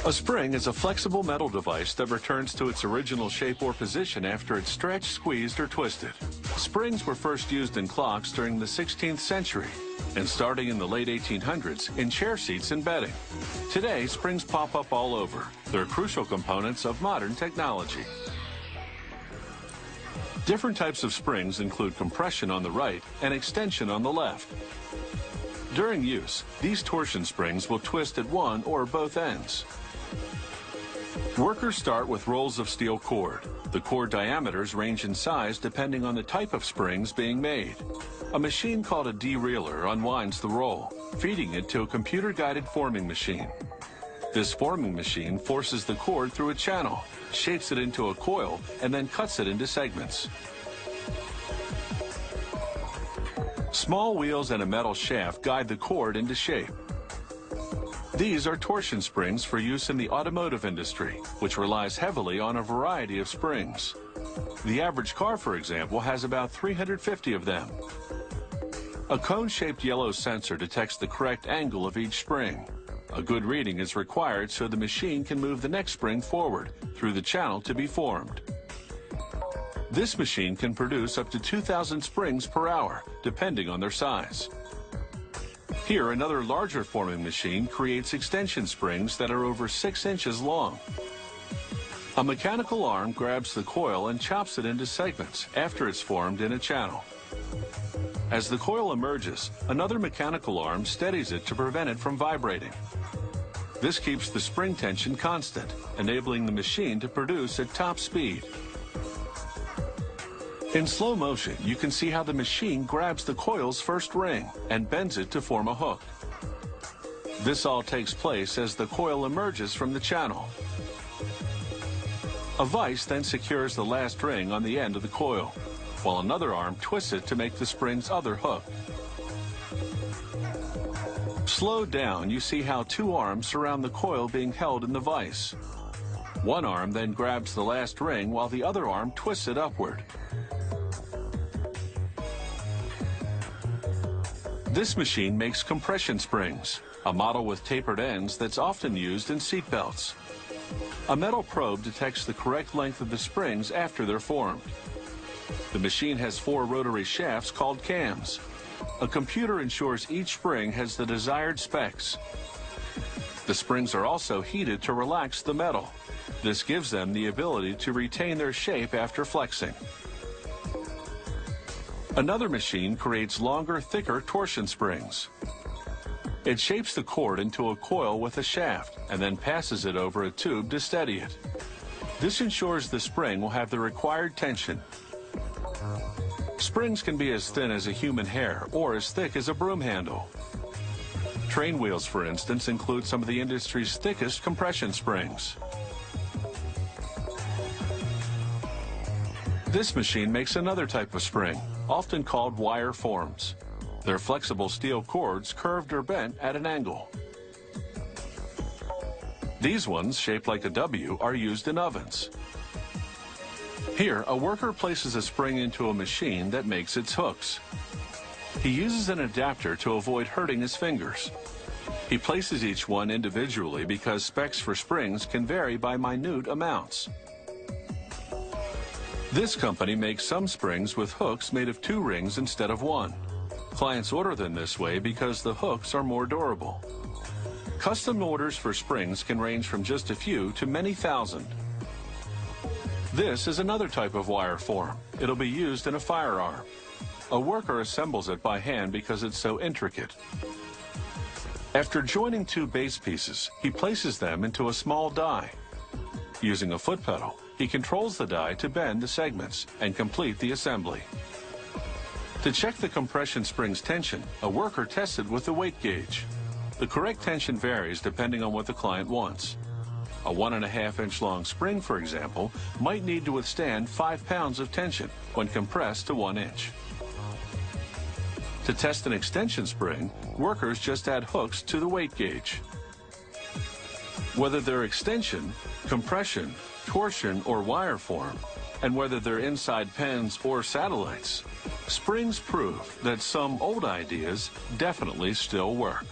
A spring is a flexible metal device that returns to its original shape or position after it's stretched, squeezed, or twisted. Springs were first used in clocks during the 16th century and starting in the late 1800s in chair seats and bedding. Today, springs pop up all over. They're crucial components of modern technology. Different types of springs include compression on the right and extension on the left. During use, these torsion springs will twist at one or both ends. Workers start with rolls of steel cord. The cord diameters range in size depending on the type of springs being made. A machine called a dereeler unwinds the roll, feeding it to a computer-guided forming machine. This forming machine forces the cord through a channel, shapes it into a coil, and then cuts it into segments. Small wheels and a metal shaft guide the cord into shape. These are torsion springs for use in the automotive industry, which relies heavily on a variety of springs. The average car, for example, has about 350 of them. A cone-shaped yellow sensor detects the correct angle of each spring. A good reading is required so the machine can move the next spring forward through the channel to be formed. This machine can produce up to 2,000 springs per hour, depending on their size. Here, another larger forming machine creates extension springs that are over 6 inches long. A mechanical arm grabs the coil and chops it into segments after it's formed in a channel. As the coil emerges, another mechanical arm steadies it to prevent it from vibrating. This keeps the spring tension constant, enabling the machine to produce at top speed. In slow motion, you can see how the machine grabs the coil's first ring and bends it to form a hook. This all takes place as the coil emerges from the channel. A vise then secures the last ring on the end of the coil, while another arm twists it to make the spring's other hook. Slowed down, you see how 2 arms surround the coil being held in the vise. One arm then grabs the last ring while the other arm twists it upward. This machine makes compression springs, a model with tapered ends that's often used in seat belts. A metal probe detects the correct length of the springs after they're formed. The machine has 4 rotary shafts called cams. A computer ensures each spring has the desired specs. The springs are also heated to relax the metal. This gives them the ability to retain their shape after flexing. Another machine creates longer, thicker torsion springs. It shapes the cord into a coil with a shaft and then passes it over a tube to steady it. This ensures the spring will have the required tension. Springs can be as thin as a human hair or as thick as a broom handle. Train wheels, for instance, include some of the industry's thickest compression springs. This machine makes another type of spring, often called wire forms. They're flexible steel cords curved or bent at an angle. These ones, shaped like a W, are used in ovens. Here, a worker places a spring into a machine that makes its hooks. He uses an adapter to avoid hurting his fingers. He places each one individually because specs for springs can vary by minute amounts. This company makes some springs with hooks made of 2 rings instead of 1. Clients order them this way because the hooks are more durable. Custom orders for springs can range from just a few to many thousand. This is another type of wire form. It'll be used in a firearm. A worker assembles it by hand because it's so intricate. After joining 2 base pieces, he places them into a small die. Using a foot pedal, he controls the die to bend the segments and complete the assembly. To check the compression spring's tension, a worker tests it with a weight gauge. The correct tension varies depending on what the client wants. A 1.5-inch long spring, for example, might need to withstand 5 pounds of tension when compressed to 1 inch. To test an extension spring, workers just add hooks to the weight gauge. Whether they're extension, compression, torsion, or wire form, and whether they're inside pens or satellites, springs prove that some old ideas definitely still work.